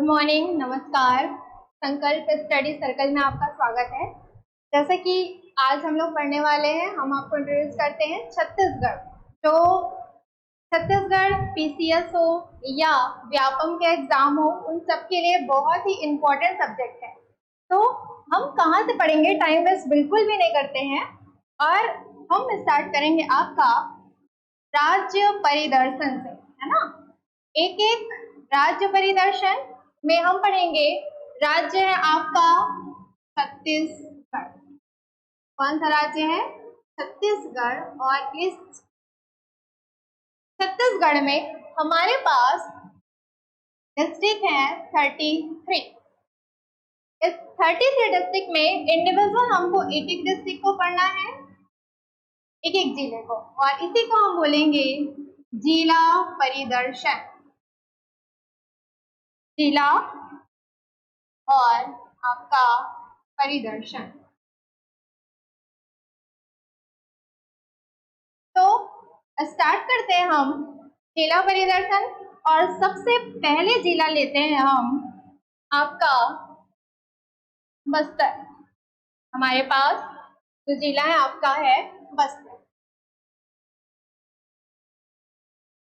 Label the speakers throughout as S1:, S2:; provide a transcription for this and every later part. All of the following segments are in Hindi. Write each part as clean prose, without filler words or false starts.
S1: मॉर्निंग, नमस्कार। संकल्प स्टडी सर्कल में आपका स्वागत है। जैसा कि आज हम लोग पढ़ने वाले हैं, हम आपको इंट्रोड्यूस करते हैं छत्तीसगढ़। तो छत्तीसगढ़ पीसीएस हो या व्यापम के एग्जाम हो, उन सब के लिए बहुत ही इम्पोर्टेंट सब्जेक्ट है। तो हम कहाँ से पढ़ेंगे, टाइम वेस्ट बिल्कुल भी नहीं करते हैं और हम स्टार्ट करेंगे आपका राज्य परिदर्शन से, है ना। एक एक राज्य परिदर्शन में हम पढ़ेंगे। राज्य है आपका छत्तीसगढ़। कौन सा राज्य है? छत्तीसगढ़। और इस छत्तीसगढ़ में हमारे पास डिस्ट्रिक्ट है 33। इस 33 डिस्ट्रिक्ट में इंडिविजुअल हमको एक एक डिस्ट्रिक्ट को पढ़ना है, एक एक जिले को, और इसी को हम बोलेंगे जिला परिदर्शन। जिला और आपका परिदर्शन। तो स्टार्ट करते हैं हम जिला परिदर्शन, और सबसे पहले जिला लेते हैं हम आपका बस्तर। हमारे पास जो जिला है आपका है बस्तर।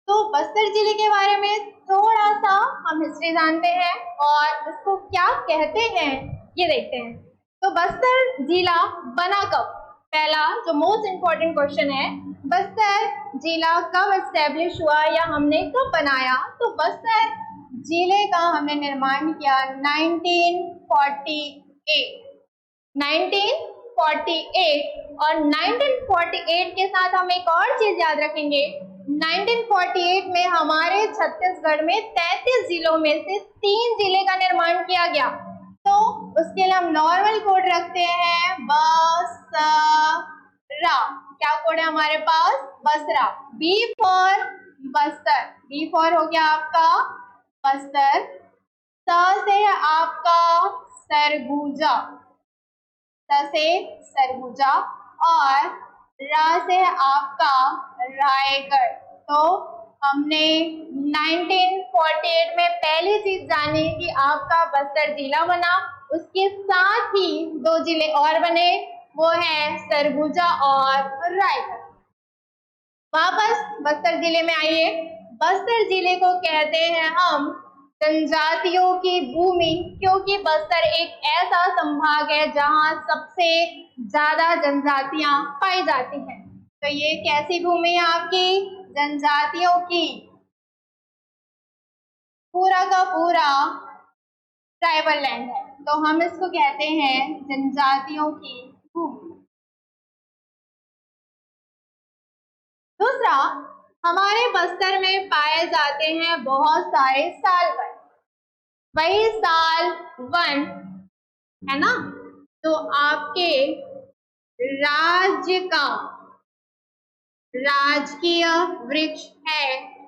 S1: तो बस्तर जिले के बारे में थोड़ा सा हम हिस्ट्री जानते हैं और इसको क्या कहते हैं ये देखते हैं। तो बस्तर जिला बना कब? पहला जो मोस्ट इम्पोर्टेंट क्वेश्चन है, बस्तर जिला कब एस्टेब्लिश हुआ या हमने कब बनाया? तो बस्तर जिले का हमने निर्माण किया 1948। 1948। और 1948 के साथ हम एक और चीज याद रखेंगे। 1948 में हमारे छत्तीसगढ़ में 33 जिलों में से 3 जिले का निर्माण किया गया। तो उसके लिए हम नॉर्मल कोड रखते हैं बसरा। क्या कोड है हमारे पास? बसरा। B for Bastar. B for हो गया आपका बस्तर। स से आपका सरगुजा। स से सरगुजा। और रा से है आपका रायगढ़। तो हमने 1948 में पहली चीज जानी कि आपका बस्तर जिला बना, उसके साथ ही 2 जिले और बने, वो है सरगुजा और रायगढ़। वापस बस्तर जिले में आइए। बस्तर जिले को कहते हैं हम जनजातियों की भूमि, क्योंकि बस्तर एक ऐसा संभाग है जहां सबसे ज्यादा जनजातियां पाई जाती हैं। तो ये कैसी भूमि है आपकी? जनजातियों की। पूरा का पूरा ट्राइबल लैंड है, तो हम इसको कहते हैं जनजातियों की भूमि। दूसरा, हमारे बस्तर में पाए जाते हैं बहुत सारे सालवन। वही सालवन है ना, तो आपके राज्य का राजकीय वृक्ष है,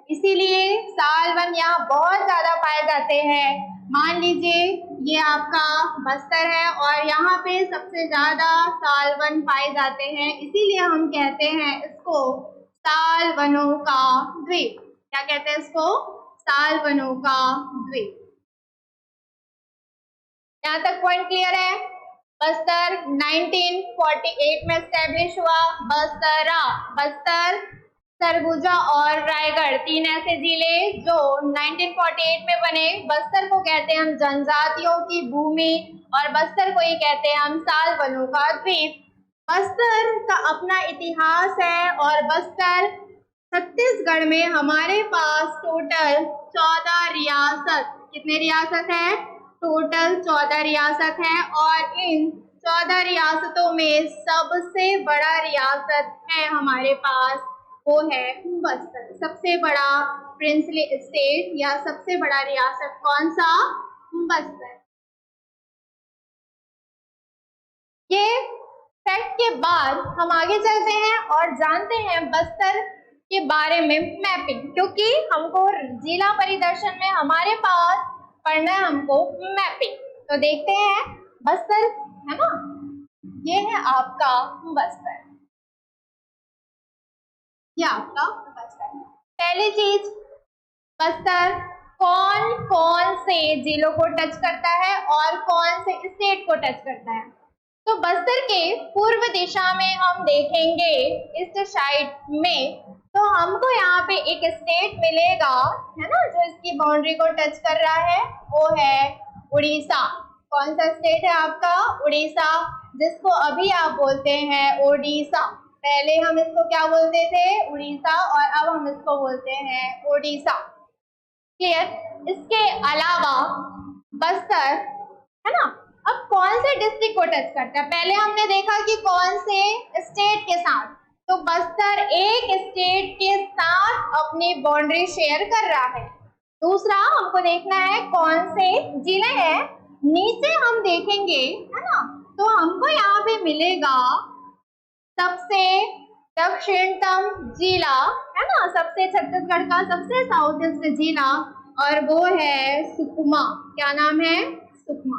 S1: इसीलिए सालवन यहाँ बहुत ज्यादा पाए जाते हैं। मान लीजिए ये आपका बस्तर है और यहाँ पे सबसे ज्यादा सालवन पाए जाते हैं, इसीलिए हम कहते हैं इसको सालवनों का द्वीप। क्या कहते हैं इसको? सालवनों का द्वीप। यहाँ तक पॉइंट क्लियर है? बस्तर 1948 में एस्टेब्लिश हुआ। बस्तरा, बस्तर, सरगुजा और रायगढ़ 3 ऐसे जिले जो 1948 में बने। बस्तर को कहते हैं हम जनजातियों की भूमि और बस्तर को ही कहते हैं हम सालवनों का द्वीप। बस्तर का अपना इतिहास है और बस्तर छत्तीसगढ़ में हमारे पास टोटल 14 रियासत, कितने रियासत है? टोटल 14 रियासत है, और इन 14 रियासतों में सबसे बड़ा रियासत है हमारे पास, वो है बस्तर। सबसे बड़ा प्रिंसली स्टेट या सबसे बड़ा रियासत कौन सा? बस्तर। ये फैक्ट के बाद हम आगे चलते हैं और जानते हैं बस्तर के बारे में मैपिंग, क्योंकि हमको जिला परिदर्शन में हमारे पास पढ़ना है हमको मैपिंग। तो देखते हैं बस्तर, है ना, ये है आपका बस्तर, ये आपका बस्तर। पहली चीज, बस्तर कौन कौन से जिलों को टच करता है और कौन से स्टेट को टच करता है। तो बस्तर के पूर्व दिशा में हम देखेंगे इस साइड में, तो हमको यहाँ पे एक स्टेट मिलेगा, है ना, जो इसकी बाउंड्री को टच कर रहा है, वो है उड़ीसा। कौन सा स्टेट है आपका? उड़ीसा, जिसको अभी आप बोलते हैं ओडिशा। पहले हम इसको क्या बोलते थे? उड़ीसा, और अब हम इसको बोलते हैं ओडिशा। क्लियर? इसके अलावा बस्तर, है ना, अब कौन से डिस्ट्रिक्ट को टच करता है? पहले हमने देखा कि कौन से स्टेट के साथ, तो बस्तर एक स्टेट के साथ अपनी बाउंड्री शेयर कर रहा है। दूसरा हमको देखना है कौन से जिले हैं। नीचे हम देखेंगे, है ना, तो हमको यहाँ पे मिलेगा सबसे दक्षिणतम जिला, है ना, सबसे छत्तीसगढ़ का सबसे साउथ ईस्ट जिला, और वो है सुकमा। क्या नाम है? सुकमा।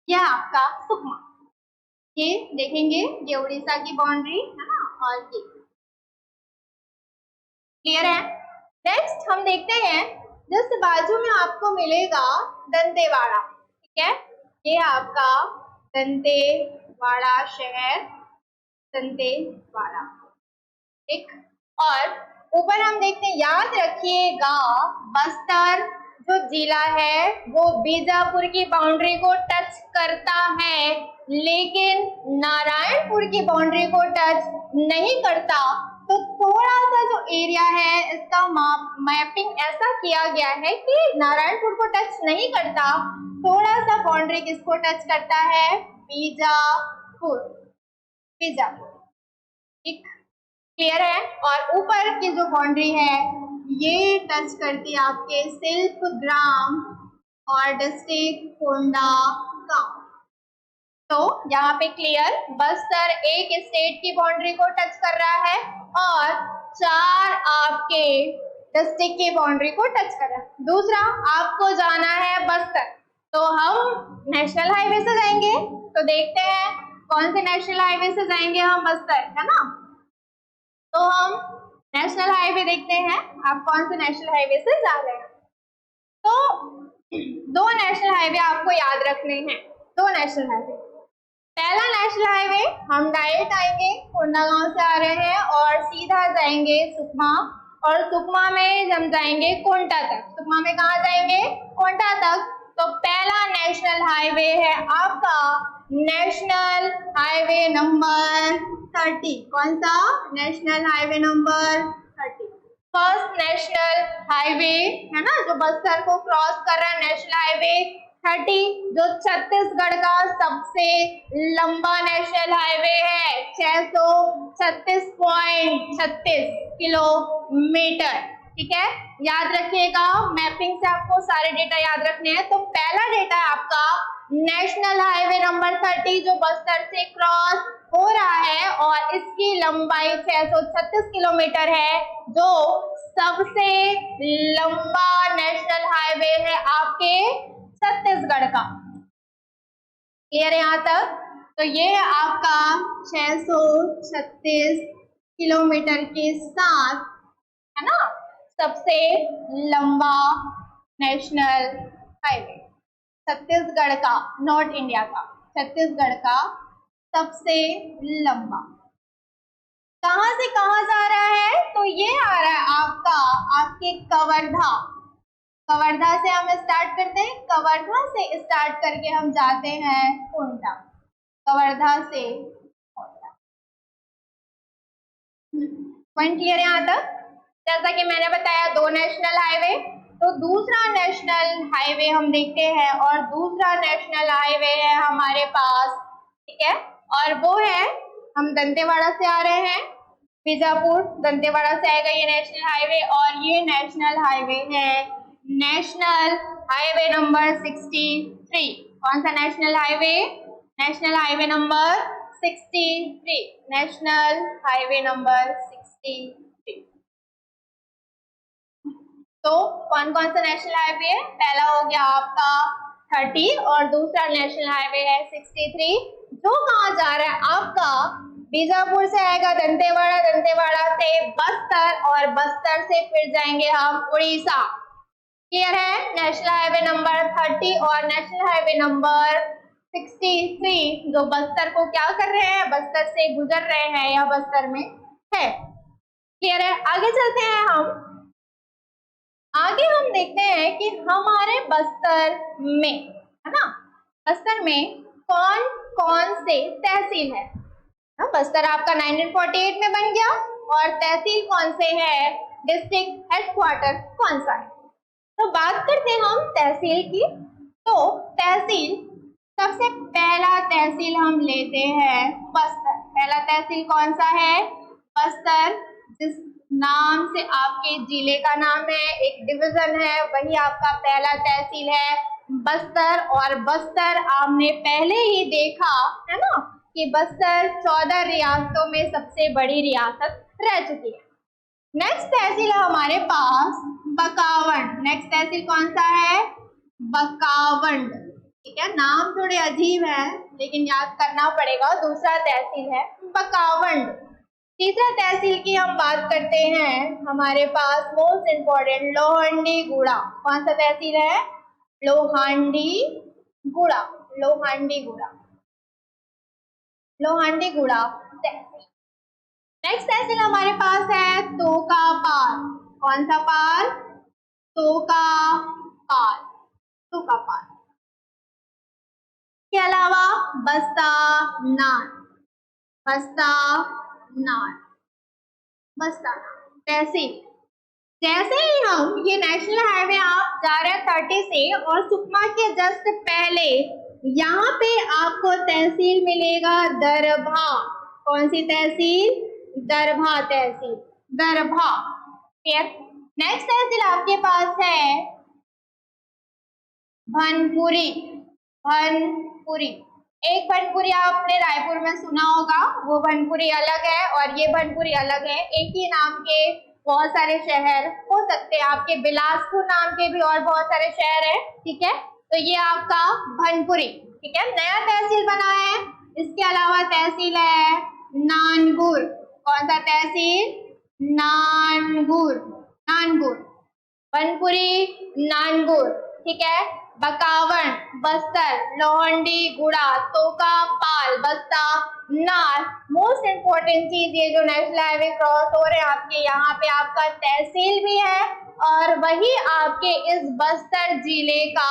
S1: यह आपका सुकमा। ये देखेंगे, ये उड़ीसा की बाउंड्री है ना, और ये क्लियर है। नेक्स्ट हम देखते हैं, जस्ट बाजू में आपको मिलेगा दंतेवाड़ा। ठीक है, ये आपका दंतेवाड़ा शहर, दंतेवाड़ा। ठीक, और ऊपर हम देखते हैं, याद रखिएगा बस्तर जो जिला है वो बीजापुर की बाउंड्री को टच करता है, लेकिन नारायणपुर की बाउंड्री को टच नहीं करता। तो थोड़ा सा जो एरिया है इसका मैपिंग ऐसा किया गया है कि नारायणपुर को टच नहीं करता, थोड़ा सा बाउंड्री किसको टच करता है? बीजापुर, बीजापुर। ठीक, क्लियर है। और ऊपर की जो बाउंड्री है ये टच करती है आपके शिल्पग्राम और डिस्ट्रिक्ट कोंडागांव। तो यहाँ पे क्लियर, बस्तर एक स्टेट की बाउंड्री को टच कर रहा है और 4 आपके डिस्ट्रिक्ट की बाउंड्री को टच कर रहा है। दूसरा, आपको जाना है बस्तर, तो हम नेशनल हाईवे से जाएंगे। तो देखते हैं कौन से नेशनल हाईवे से जाएंगे हम बस्तर, है ना। तो हम नेशनल हाईवे देखते हैं, आप कौन से नेशनल हाईवे से जा रहे हैं। तो 2 नेशनल हाईवे आपको याद रखने हैं, 2 नेशनल हाईवे। पहला नेशनल हाईवे हम डायरेक्ट आएंगे, कोंडागांव से आ रहे हैं और सीधा जाएंगे सुकमा, और सुकमा में हम जाएंगे कोंटा तक। सुकमा में कहाँ जाएंगे? कोंटा तक। तो पहला नेशनल हाईवे है आपका नेशनल हाईवे नंबर 30। कौन सा? National highway number 30। First national highway, है ना, जो बस्तर को क्रॉस कर रहा है, नेशनल हाईवे 30, जो छत्तीसगढ़ का सबसे लंबा नेशनल हाईवे है, 636.36 किलोमीटर। ठीक है, याद रखिएगा, मैपिंग से आपको सारे डेटा याद रखने हैं। तो पहला डेटा है आपका नेशनल हाईवे नंबर 30, जो बस्तर से क्रॉस हो रहा है और इसकी लंबाई 636 किलोमीटर है, जो सबसे लंबा नेशनल हाईवे है आपके छत्तीसगढ़ का। क्लियर है यहाँ तक? तो ये है आपका 636 किलोमीटर के साथ, है ना, सबसे लंबा नेशनल हाईवे छत्तीसगढ़ का, नॉर्थ इंडिया का, छत्तीसगढ़ का सबसे लंबा। कहां से कहां जा रहा है? तो ये आ रहा है आपका, आपके कवर्धा। कवर्धा से हम स्टार्ट करते हैं, कवर्धा से स्टार्ट करके हम जाते हैं कोंटा। कवर्धा से कोंटा। पॉइंट क्लियर है यहाँ तक? जैसा कि मैंने बताया 2 नेशनल हाईवे, तो दूसरा नेशनल हाईवे हम देखते हैं, और दूसरा नेशनल हाईवे है हमारे पास, ठीक है, और वो है, हम दंतेवाड़ा से आ रहे हैं, बीजापुर दंतेवाड़ा से आएगा ये नेशनल हाईवे, और ये नेशनल हाईवे है नेशनल हाईवे नंबर 63। कौन सा national highway? National highway number 63, national highway number 63। तो कौन कौन सा नेशनल हाईवे है? पहला हो गया आपका 30 और दूसरा नेशनल हाईवे है 63, जो कहाँ जा रहा है आपका बीजापुर से आएगा दंतेवाड़ा, दंतेवाड़ा से बस्तर और बस्तर से फिर जाएंगे हम उड़ीसा। क्लियर है? नेशनल हाईवे नंबर 30 और नेशनल हाईवे नंबर 63 जो बस्तर को क्या कर रहे हैं, बस्तर से गुजर रहे हैं या बस्तर में है। क्लियर है? आगे चलते हैं आगे हम देखते हैं कि हमारे बस्तर में, है ना, बस्तर में कौन कौन से तहसील है। बस्तर आपका 1948 में बन गया और तहसील कौन से है, डिस्ट्रिक्ट हेडक्वार्टर कौन सा है। तो बात करते हैं हम तहसील की। तो तहसील, सबसे पहला तहसील हम लेते हैं बस्तर। पहला तहसील कौन सा है, बस्तर। जिस नाम से आपके जिले का नाम है, एक डिवीजन है, वही आपका पहला तहसील है बस्तर। और बस्तर आपने पहले ही देखा है ना कि बस्तर 14 रियासतों में सबसे बड़ी रियासत रह चुकी है। नेक्स्ट तहसील है हमारे पास बकावंड। नेक्स्ट तहसील कौन सा है, बकावंड। ठीक है, नाम थोड़े अजीब है लेकिन याद करना पड़ेगा। दूसरा तहसील है बकावंड। तीसरा तहसील की हम बात करते हैं, हमारे पास मोस्ट इम्पोर्टेंट लोहांडीगुड़ा। कौन सा तहसील है, लोहांडीगुड़ा। लोहांडीगुड़ा, लोहांडीगुड़ा तहसील। नेक्स्ट तहसील हमारे पास है तोकापाल। कौन सा पाल, तोकापाल, तोकापाल। के अलावा बस्तानार, बस्तानार, बस्तानार तहसील। जैसे ही हम ये नेशनल हाईवे आप जा रहे हैं 30 से और सुकमा के जस्ट पहले यहाँ पे आपको तहसील मिलेगा दरभा। कौन सी तहसील, दरभा तहसील, दरभा। क्लियर? नेक्स्ट तहसील आपके पास है भनपुरी। भनपुरी, एक भनपुरी आपने रायपुर में सुना होगा, वो भनपुरी अलग है और ये भनपुरी अलग है। एक ही नाम के बहुत सारे शहर हो सकते हैं, आपके बिलासपुर नाम के भी और बहुत सारे शहर हैं। ठीक है, तो ये आपका भनपुरी। ठीक है, नया तहसील बना है। इसके अलावा तहसील है नानगुर। कौन सा तहसील, नानगुर, नानगुर, भनपुरी, नानगुर। ठीक है, बकावंड, बस्तर, लोहांडीगुड़ा, तोकापाल, बस्तानार। मोस्ट इम्पोर्टेंट चीज, ये जो नेशनल हाईवे क्रॉस हो रहे हैं आपके, यहाँ पे आपका तहसील भी है और वही आपके इस बस्तर जिले का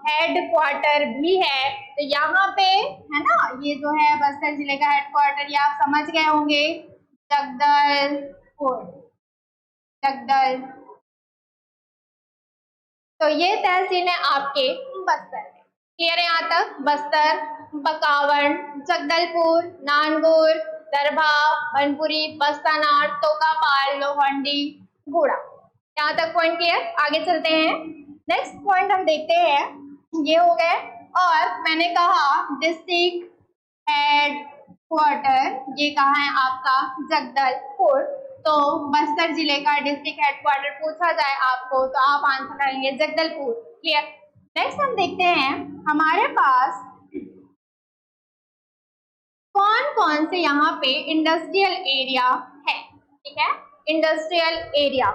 S1: हेडक्वार्टर भी है। तो यहाँ पे है ना, ये जो है बस्तर जिले का हेडक्वार्टर, ये आप समझ गए होंगे, जगदलपुर, जगदलपुर। तो ये तहसील है आपके बस्तर में। क्लियर है यहाँ तक? बस्तर, बकावंड, जगदलपुर, नानगुर, दरभा, भनपुरी, बस्तानार, तोकापाल, लोहांडीगुड़ा। यहाँ तक पॉइंट क्लियर? आगे चलते हैं। नेक्स्ट पॉइंट हम देखते हैं, ये हो गए। और मैंने कहा डिस्ट्रिक्ट हेडक्वार्टर, ये कहाँ है आपका, जगदलपुर। तो बस्तर जिले का डिस्ट्रिक्ट हेडक्वार्टर पूछा जाए आपको तो आप आंसर करेंगे जगदलपुर। क्लियर? नेक्स्ट हम देखते हैं हमारे पास कौन कौन से यहाँ पे इंडस्ट्रियल एरिया है। ठीक है, इंडस्ट्रियल एरिया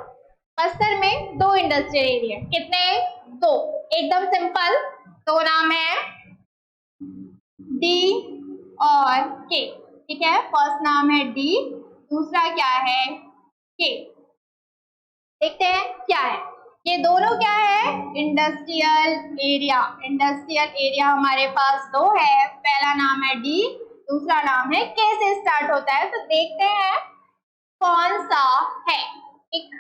S1: बस्तर में 2 इंडस्ट्रियल एरिया। कितने? 2, एकदम सिंपल। 2 नाम है डी और के। ठीक है, फर्स्ट नाम है डी, दूसरा क्या है, के। देखते हैं क्या है ये दोनों, क्या है, इंडस्ट्रियल एरिया। इंडस्ट्रियल एरिया हमारे पास 2 है, पहला नाम है डी, दूसरा नाम है के से स्टार्ट होता है। तो देखते हैं कौन सा है। एक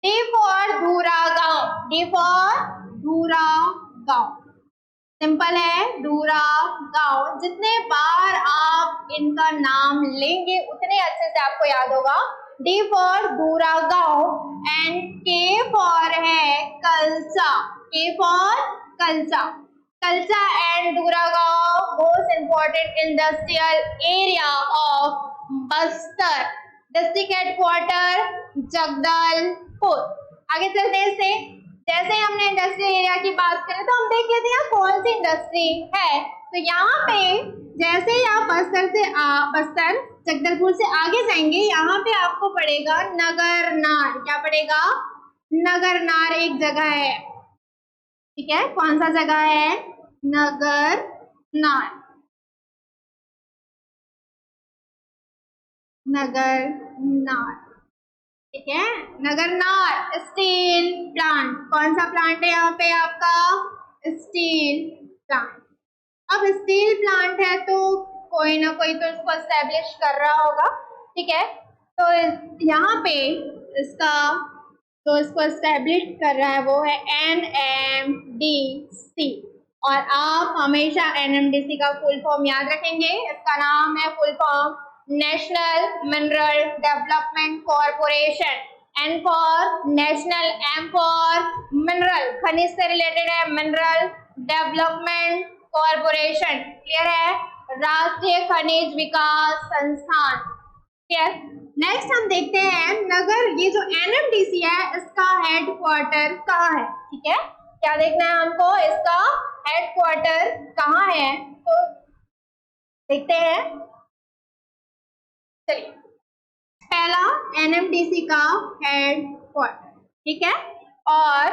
S1: डी फॉर धूरा गांव, डी फॉर धूरा गांव, सिंपल है, धूरा गांव। जितने बार आप इनका नाम लेंगे उतने अच्छे से आपको याद होगा। डी फॉर धूरा गांव एंड के फॉर है कलचा, के फॉर कलचा। कलचा एंड धूरा गांव most important industrial area of Bastar, district headquarter Jagdalpur. आगे चलते हैं इससे। जैसे हमने इंडस्ट्रियल एरिया की बात करें तो हम देख लेते हैं कौन सी इंडस्ट्री है। तो यहाँ पे जैसे ही आप बस्तर जगदलपुर से आगे जाएंगे, यहाँ पे आपको पड़ेगा नगरनार। क्या पड़ेगा? नगरनार एक जगह है, ठीक है। कौन सा जगह है? नगरनार। नगरनार, ठीक है। Nagarnar steel plant. कौन सा प्लांट है यहाँ पे आपका? Steel plant. अब स्टील प्लांट है तो कोई ना कोई तो इसको एस्टेब्लिश कर रहा होगा, ठीक है। तो यहाँ पे इसका तो इसको एस्टेब्लिश कर रहा है वो है NMDC। और आप हमेशा NMDC का फुल फॉर्म याद रखेंगे। इसका नाम है full form national mineral development corporation. N for national, M for mineral, खनिज से रिलेटेड है, मिनरल डेवलपमेंट कॉरपोरेशन, क्लियर है। राष्ट्रीय खनिज विकास संस्थान, क्लियर। नेक्स्ट हम देखते हैं नगर, ये जो NMDC है इसका हेडक्वार्टर कहाँ है, ठीक है। क्या देखना है हमको? इसका हेडक्वार्टर कहाँ है, तो देखते हैं। चलिए, पहला NMDC का हेडक्वार्टर, ठीक है, और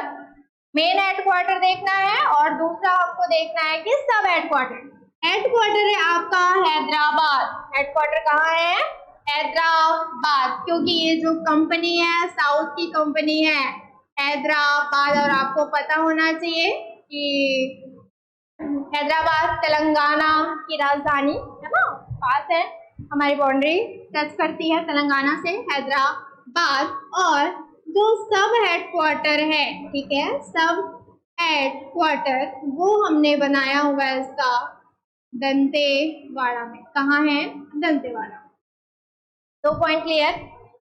S1: मेन हेडक्वार्टर देखना है, और दूसरा आपको देखना है कि सब हेडक्वार्टर। हेडक्वार्टर है आपका हैदराबाद। हेडक्वार्टर कहाँ है? हैदराबाद, क्योंकि ये जो कंपनी है साउथ की कंपनी है हैदराबाद। और आपको पता होना चाहिए कि हैदराबाद तेलंगाना की राजधानी है ना, पास है, हमारी बाउंड्री टच करती है तेलंगाना से हैदराबाद। और जो सब हेडक्वार्टर है, ठीक है, सब हेडक्वार्टर वो हमने बनाया हुआ है इसका दंतेवाड़ा में। कहाँ है? दंतेवाड़ा। दो पॉइंट क्लियर।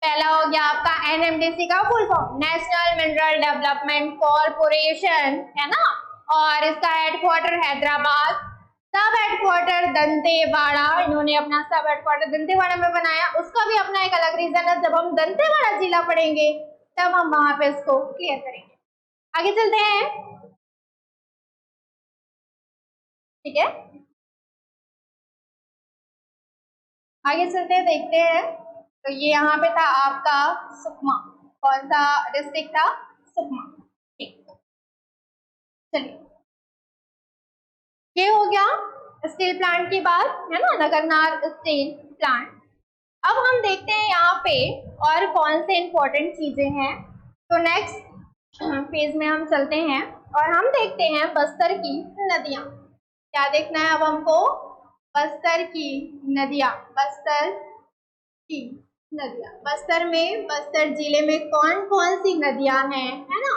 S1: पहला हो गया आपका NMDC का full form national mineral development corporation, है ना, और इसका हेडक्वार्टर हैदराबाद, सब हेडक्वार्टर दंतेवाड़ा। इन्होंने अपना सब हेडक्वार्टर दंतेवाड़ा में बनाया। उसका भी अपना एक अलग रीजन है, जब हम दंतेवाड़ा जिला पढ़ेंगे तब हम वहां पे इसको क्लियर करेंगे। आगे चलते हैं, ठीक है, आगे चलते हैं, देखते हैं। तो ये यहाँ पे था आपका सुकमा। कौन सा डिस्ट्रिक्ट था? सुकमा, ठीक। चलिए, ये हो गया स्टील प्लांट की बात, है ना, नगरनार स्टील प्लांट। अब हम देखते हैं यहाँ पे और कौन से इंपॉर्टेंट चीजें हैं। तो नेक्स्ट फेज में हम चलते हैं और हम देखते हैं बस्तर की नदियां। क्या देखना है अब हमको? बस्तर की नदियां। बस्तर की नदियां, बस्तर में, बस्तर जिले में कौन कौन सी नदियां हैं, है ना।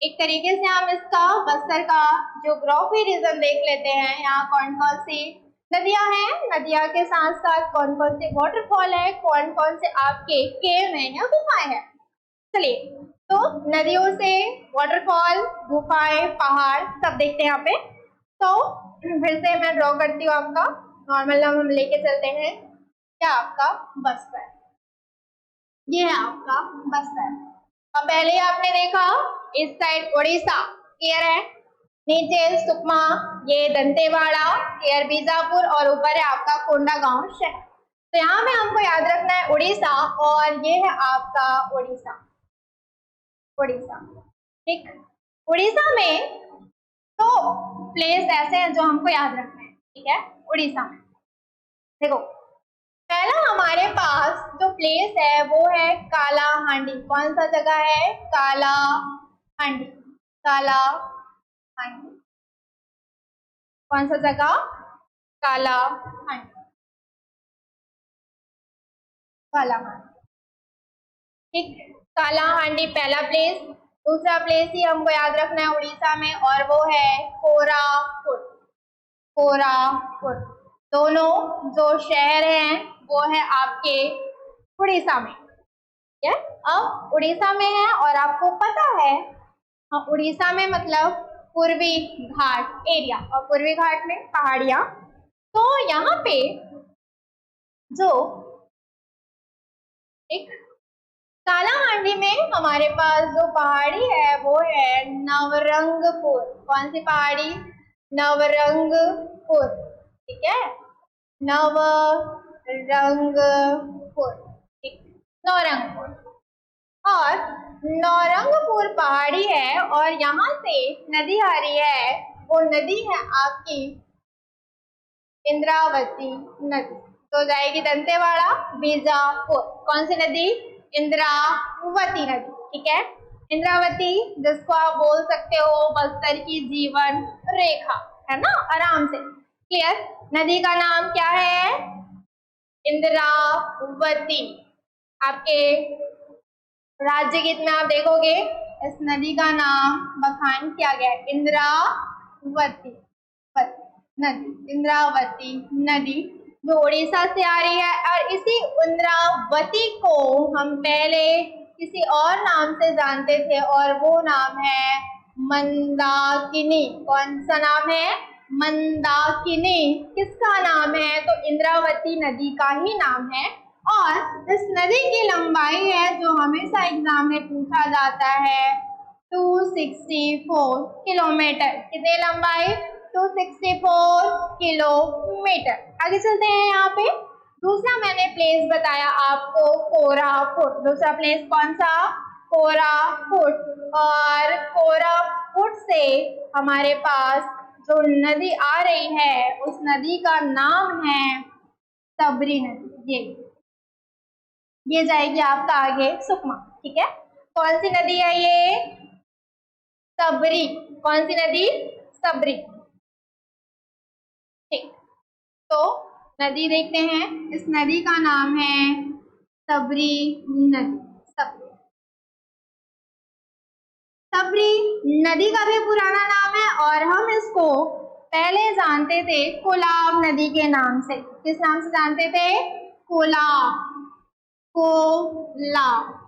S1: एक तरीके से हम इसका बस्तर का ज्योग्राफी रीजन देख लेते हैं। यहाँ कौन कौन सी नदियां हैं, नदियां के साथ साथ कौन कौन से वाटरफॉल है, कौन कौन से आपके केव हैं या गुफाएं हैं। चलिए, तो नदियों से वाटरफॉल, गुफाएं, पहाड़ सब देखते हैं यहाँ पे। तो फिर से मैं ड्रॉ करती हूँ आपका नॉर्मल हम लेके चलते हैं। क्या आपका बस्तर, ये है आपका बस्तर। अब पहले आपने देखा इस साइड उड़ीसा, क्लियर है, नीचे सुकमा, ये दंतेवाड़ा, क्लियर, बीजापुर, और ऊपर है आपका कोंडागांव शहर। तो यहाँ पे हमको याद रखना है उड़ीसा, और ये है आपका उड़ीसा, उड़ीसा, ठीक। उड़ीसा में तो प्लेस ऐसे हैं जो हमको याद रखना है, ठीक है। उड़ीसा में देखो, पहला हमारे पास जो प्लेस है वो है कालाहांडी। कौन सा जगह है? कालाहांडी, कालाहांडी। कौन सा जगह? कालाहांडी, कालाहांडी, ठीक। कालाहांडी पहला प्लेस। दूसरा प्लेस ही हमको याद रखना है उड़ीसा में, और वो है कोरापुट, कोरापुट। दोनों जो शहर हैं वो है आपके उड़ीसा में, ठीक है। अब उड़ीसा में है और आपको पता है उड़ीसा में मतलब पूर्वी घाट एरिया, और पूर्वी घाट में पहाड़ियां। तो यहाँ पे जो एक कालाहांडी में हमारे पास जो पहाड़ी है वो है नवरंगपुर। कौन सी पहाड़ी? नवरंगपुर, ठीक है, नवरंगपुर। नौरंगपुर, ठीक, नौरंगपुर। और नौरंगपुर पहाड़ी है और यहाँ से नदी आ रही है, वो नदी है आपकी इंद्रावती नदी। तो जाएगी दंतेवाड़ा, बीजापुर। कौन सी नदी? इंद्रावती नदी, ठीक है। इंद्रावती, जिसको आप बोल सकते हो बस्तर की जीवन रेखा, है ना, आराम से क्लियर। नदी का नाम क्या है? इंद्रावती। आपके राज्य गीत में आप देखोगे इस नदी का नाम बखान किया गया है, इंद्रावती नदी, इंद्रावती नदी जो उड़ीसा से आ रही है। और इसी इंद्रावती को हम पहले किसी और नाम से जानते थे और वो नाम है मंदाकिनी। कौन सा नाम है? मंदाकिनी। किसका नाम है? तो इंद्रावती नदी का ही नाम है। और इस नदी की लंबाई है जो हमेशा एग्जाम में पूछा जाता है 264 किलोमीटर। कितनी लंबाई? 264 किलोमीटर। आगे चलते हैं। यहाँ पे दूसरा मैंने प्लेस बताया आपको कोरापुट। दूसरा प्लेस कौन सा? कोरापुट। और कोरापुट से हमारे पास जो नदी आ रही है उस नदी का नाम है सबरी नदी। ये जाएगी आपका आगे सुकमा, ठीक है। कौन सी नदी है ये? सबरी। कौन सी नदी? सबरी, ठीक। तो नदी देखते हैं, इस नदी का नाम है सबरी नदी। सबरी नदी का भी पुराना नाम है और हम इसको पहले जानते थे कोलाब नदी के नाम से। किस नाम से जानते थे? कोलाब, कोलाब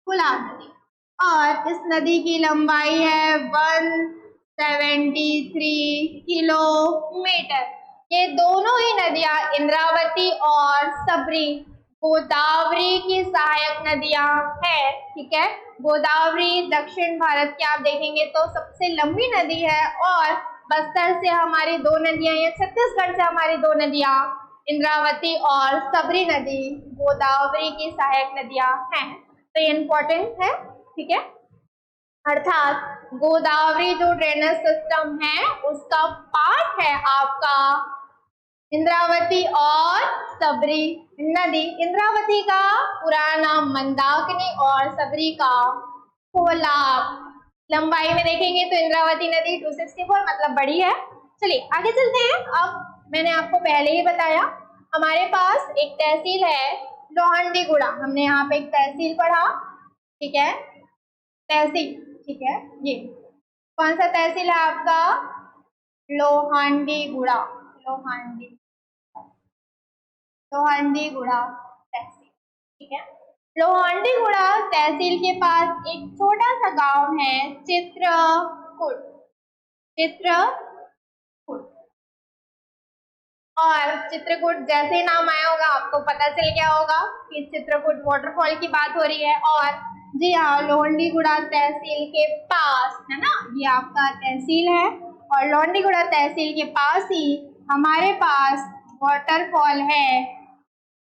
S1: नदी। और इस नदी की लंबाई है 173 किलोमीटर। ये दोनों ही नदियां इंद्रावती और सबरी गोदावरी की सहायक नदियां हैं, ठीक है। गोदावरी दक्षिण भारत की आप देखेंगे तो सबसे लंबी नदी है और बस्तर से हमारी दो नदियां या छत्तीसगढ़ से हमारी दो नदियां इंद्रावती और सबरी नदी गोदावरी की सहायक नदियां हैं। तो ये इम्पोर्टेंट है, ठीक है। अर्थात गोदावरी जो ड्रेनेज सिस्टम है उसका पार्ट है आपका इंद्रावती और सबरी नदी। इंद्रावती का पुराना नाम मंदाकिनी और सबरी का कोलाब। लंबाई में देखेंगे तो इंद्रावती नदी 264 मतलब बड़ी है। चलिए आगे चलते हैं। अब मैंने आपको पहले ही बताया हमारे पास एक तहसील है लोहांडीगुड़ा। हमने यहाँ पे एक तहसील पढ़ा, ठीक है, तहसील, ठीक है। ये कौन सा तहसील है आपका? लोहांडीगुड़ा, लोहांडीगुड़ा तहसील, ठीक है। लोहांडीगुड़ा तहसील के पास एक छोटा सा गांव है चित्रकूट, और चित्रकूट जैसे नाम आया होगा आपको पता चल गया होगा कि चित्रकूट वाटरफॉल की बात हो रही है। और जी हाँ, लोहांडीगुड़ा तहसील के पास है ना, ये आपका तहसील है और लोहांडीगुड़ा तहसील के पास ही हमारे पास वाटरफॉल है।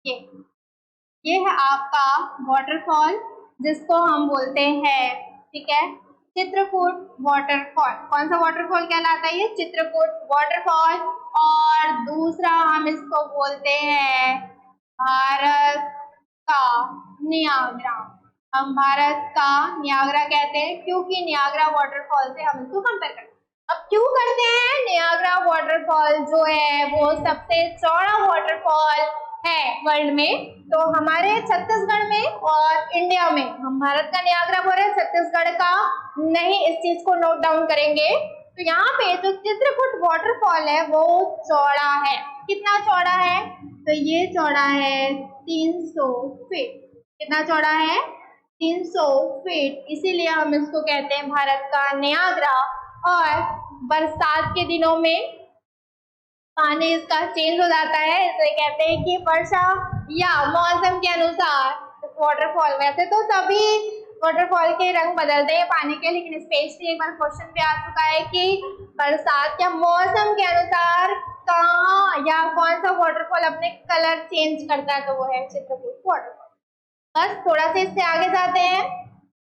S1: ये है आपका वाटरफॉल जिसको हम बोलते हैं, ठीक है, चित्रकूट वाटरफॉल। कौन सा वाटरफॉल कहलाता है ये? चित्रकूट वाटरफॉल। और दूसरा हम इसको बोलते हैं भारत का नियाग्रा। हम भारत का नियाग्रा कहते हैं क्योंकि नियाग्रा वाटरफॉल से हम इसको कंपेयर करते हैं। अब क्यों करते हैं? नियाग्रा वाटरफॉल जो है वो सबसे चौड़ा वाटरफॉल है वर्ल्ड में। तो हमारे छत्तीसगढ़ में और इंडिया में हम भारत का नियाग्रा बोल रहे हैं, छत्तीसगढ़ का नहीं। इस चीज को नोट डाउन करेंगे। तो यहाँ पे जो चित्रकूट वाटरफॉल है वो चौड़ा है। कितना चौड़ा है? तो ये चौड़ा है 300 फीट। कितना चौड़ा है? 300 फीट। इसीलिए हम इसको कहते हैं भारत का नियाग्रा। और बरसात के दिनों में पानी इसका चेंज हो जाता है, इसलिए कहते हैं कि वर्षा या मौसम के अनुसार वाटरफॉल, वैसे तो सभी वाटरफॉल के रंग बदलते हैं पानी के, लेकिन स्पेशली एक बार क्वेश्चन पे आ चुका है कि बरसात या मौसम के अनुसार कहाँ या कौन सा वाटरफॉल अपने कलर चेंज करता है, तो वो है चित्रकूट वाटरफॉल। बस थोड़ा सा इससे आगे जाते हैं।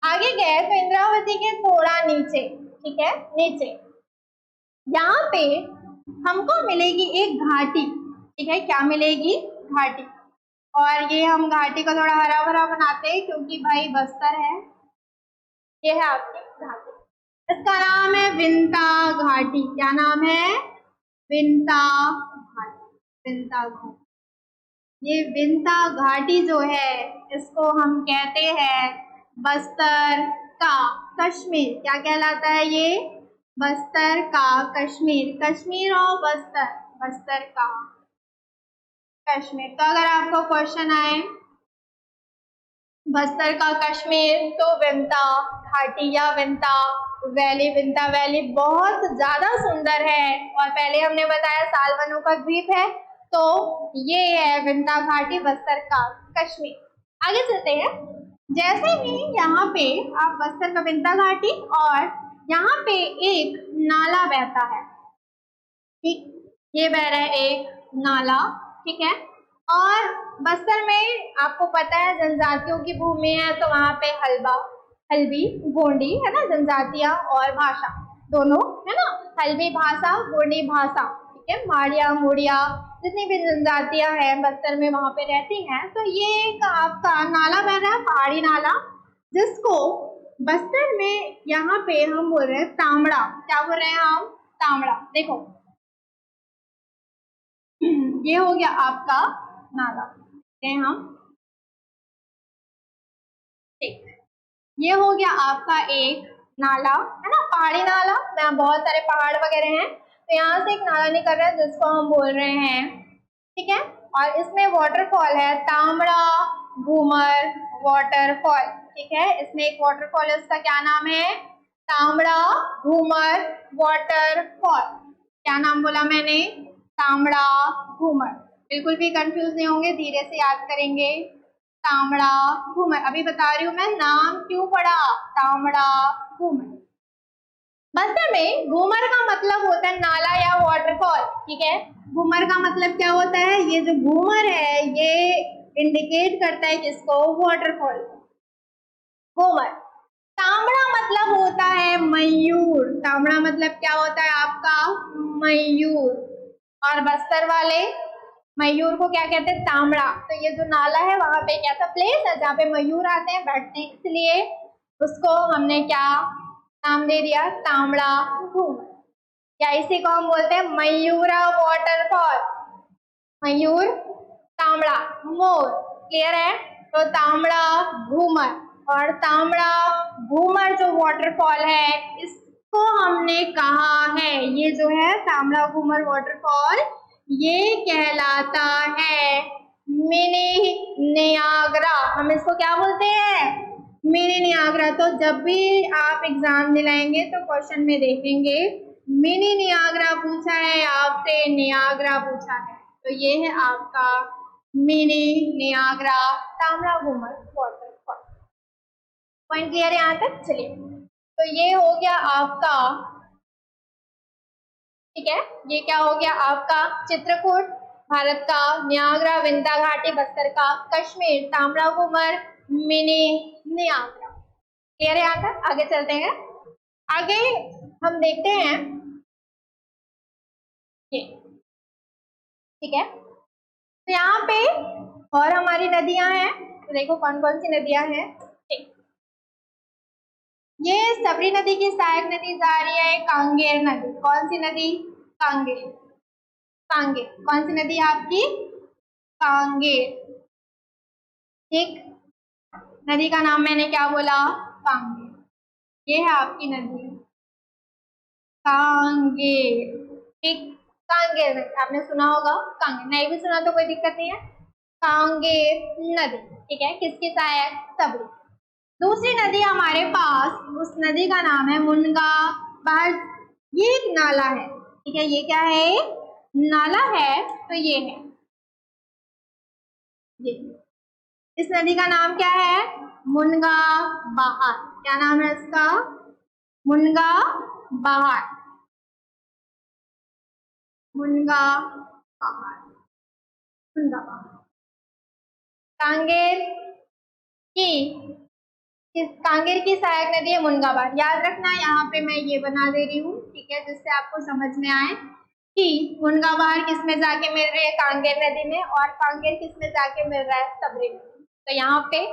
S1: आगे गए तो इंद्रावती के थोड़ा नीचे, ठीक है, नीचे यहाँ पे हमको मिलेगी एक घाटी, ठीक है, क्या मिलेगी, घाटी। और ये हम घाटी को थोड़ा हरा भरा बनाते हैं क्योंकि भाई बस्तर है। ये है आपकी घाटी, इसका नाम है विंता घाटी। क्या नाम है, विंता घाटी, विंता घाटी। ये विंता घाटी जो है इसको हम कहते हैं बस्तर का कश्मीर। क्या कहलाता है ये, बस्तर का कश्मीर, कश्मीर और बस्तर, बस्तर का कश्मीर। तो अगर आपको क्वेश्चन आए बस्तर का कश्मीर तो विंता घाटी या विंता वैली, विंता वैली बहुत ज्यादा सुंदर है और पहले हमने बताया सालवनों का द्वीप है, तो ये है विंता घाटी बस्तर का कश्मीर। आगे चलते हैं। जैसे ही यहाँ पे आप बस्तर का विंता घाटी और यहाँ पे एक नाला बहता है, ठीक, ये बह रहा है एक नाला, ठीक है। और बस्तर में आपको पता है जनजातियों की भूमि है, तो वहाँ पे हल्बा, हल्बी, गोंडी है ना, जनजातियां और भाषा दोनों है ना, हल्बी भाषा, गोंडी भाषा, ठीक है, माड़िया मुड़िया जितनी भी जनजातियां हैं बस्तर में वहाँ पे रहती हैं। तो ये एक आपका नाला बह रहा है, पहाड़ी नाला, जिसको बस्तर में यहाँ पे हम बोल रहे हैं तांबड़ा। क्या बोल रहे हैं हम, तांबड़ा। देखो ये हो गया आपका नाला, हम ठीक, ये हो गया आपका एक नाला है ना, पहाड़ी नाला, यहाँ बहुत सारे पहाड़ वगैरह हैं, तो यहाँ से एक नाला निकल रहा है जिसको हम बोल रहे हैं, ठीक है। और इसमें वाटरफॉल है तांबड़ा घूमर वाटरफॉल, ठीक है, इसमें एक वाटरफॉल है, उसका क्या नाम है, तांबड़ा घूमर वाटरफॉल। क्या नाम बोला मैंने, तांबड़ा घूमर। बिल्कुल भी कंफ्यूज नहीं होंगे, धीरे से याद करेंगे। तांबड़ा घूमर, अभी बता रही हूँ मैं नाम क्यों पड़ा, तांबड़ा घूमर। बस्तर में घूमर का मतलब होता है नाला या वाटरफॉल, ठीक है। घूमर का मतलब क्या होता है, ये जो घूमर है ये इंडिकेट करता है किसको, वाटरफॉल, घूमर। तांबड़ा मतलब होता है मयूर, तांबड़ा मतलब क्या होता है आपका, मयूर। और बस्तर वाले मयूर को क्या कहते हैं, तांबड़ा। तो ये जो नाला है वहां पे एक ऐसा प्लेस है जहाँ पे मयूर आते हैं बैठने के लिए, उसको हमने क्या नाम दे दिया, तांबड़ा घूमर, या इसी को हम बोलते हैं मयूरा वाटरफॉल, मयूर तांबड़ा मोर। क्लियर है, तो तांबड़ा घूमर और तांबड़ा घूमर जो वाटरफॉल है इसको हमने कहा है, ये जो है तांबड़ा घूमर वाटरफॉल ये कहलाता है मिनी नियाग्रा। हम इसको क्या बोलते हैं, मिनी नियाग्रा। तो जब भी आप एग्जाम दिलाएंगे तो क्वेश्चन में देखेंगे मिनी नियाग्रा पूछा है आपसे, नियाग्रा पूछा है, तो ये है आपका mini Niagara Tambda Ghumar waterfall. Point clear है यहाँ तक, चलिए। तो ये हो गया आपका, ठीक है, ये क्या हो गया आपका चित्रकूट भारत का, नियाग्रा विंता घाटी बस्तर का, Kashmir Tambda Ghumar mini Niagara. Clear है यहाँ तक, आगे चलते हैं। आगे हम देखते हैं ये, ठीक है, तो यहाँ पे और हमारी नदियां हैं, तो देखो कौन कौन सी नदियां हैं। ठीक, ये सबरी नदी की सहायक नदी जा रही है कांगेर नदी। कौन सी नदी, कांगेर, कांगेर। कौन सी नदी आपकी, कांगेर, ठीक, नदी का नाम मैंने क्या बोला, कांगेर। ये है आपकी नदी कांगेर, ठीक, कांगेर नदी आपने सुना होगा, कांगेर, नहीं भी सुना तो कोई दिक्कत नहीं है, कांगेर नदी, ठीक है, किसकी सहायक, सबरी। दूसरी नदी हमारे पास, उस नदी का नाम है मुनगा बाहर, ये एक नाला है, ठीक है, ये क्या है, नाला है, तो ये है ये, इस नदी का नाम क्या है, मुनगा बहार। क्या नाम है इसका, मुनगा बहार। मुनगा पहाड़, मुनगा पहाड़। कांगेर की सहायक नदी है मुनगा पहाड़। याद रखना, यहाँ पे मैं ये बना दे रही हूँ, ठीक है, जिससे आपको समझ में आए कि मुनगा पहाड़ किसमें जाके मिल रही है, कांगेर नदी में, और कांगेर किसमें जाके मिल रहा है, सबरी में। तो यहाँ पे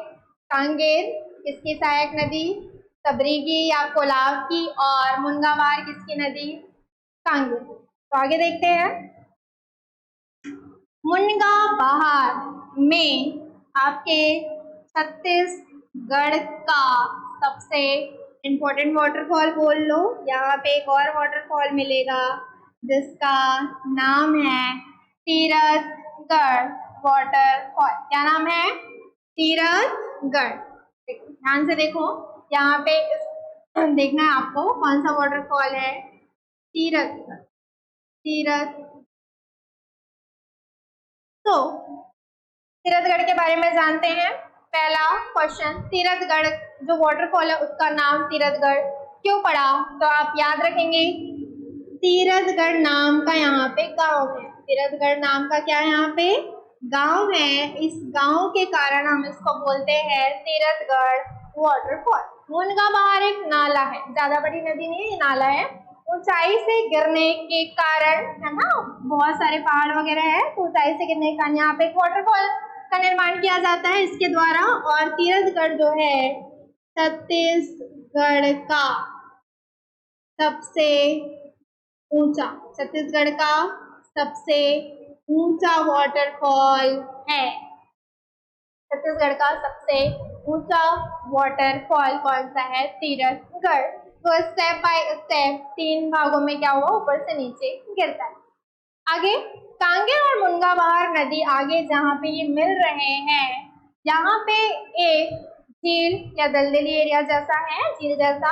S1: कांगेर किसकी सहायक नदी, सबरी की या कोलाब की, और मुनगा पहाड़ किसकी नदी, कांगेर। तो आगे देखते हैं। मुनगा पहाड़ में आपके छत्तीसगढ़ का सबसे इम्पोर्टेंट वाटरफॉल बोल लो। यहाँ पे एक और वाटरफॉल मिलेगा जिसका नाम है तीरथगढ़ वाटरफॉल। क्या नाम है, तीरथगढ़। ध्यान से देखो, यहाँ पे देखना है आपको कौन सा वाटरफॉल है, तीरथगढ़, तीरथ। तो तीरथगढ़ के बारे में जानते हैं। पहला क्वेश्चन, तीरथगढ़ जो वाटरफॉल है उसका नाम तीरथगढ़ क्यों पड़ा, तो आप याद रखेंगे तीरथगढ़ नाम का यहाँ पे गांव है। तीरथगढ़ नाम का क्या है, यहाँ पे गांव है। इस गांव के कारण हम इसको बोलते हैं तीरथगढ़ वाटरफॉल। मुनगा पहाड़ एक नाला है, ज्यादा बड़ी नदी नहीं है, ये नाला है। ऊंचाई से गिरने के कारण, है ना, बहुत सारे पहाड़ वगैरह है, तो ऊंचाई से गिरने के कारण यहाँ पे एक वाटरफॉल का निर्माण किया जाता है इसके द्वारा। और तीरथगढ़ जो है छत्तीसगढ़ का सबसे ऊंचा, छत्तीसगढ़ का सबसे ऊंचा वाटरफॉल है। छत्तीसगढ़ का सबसे ऊंचा वाटरफॉल कौन सा है, तीरथगढ़। तो स्टेप बाय स्टेप 3 भागों में क्या हुआ, ऊपर से नीचे गिरता है। आगे कांगेर और मुनगा पहाड़ नदी आगे जहाँ पे ये मिल रहे हैं, यहाँ पे एक झील या दलदली एरिया जैसा है, झील जैसा,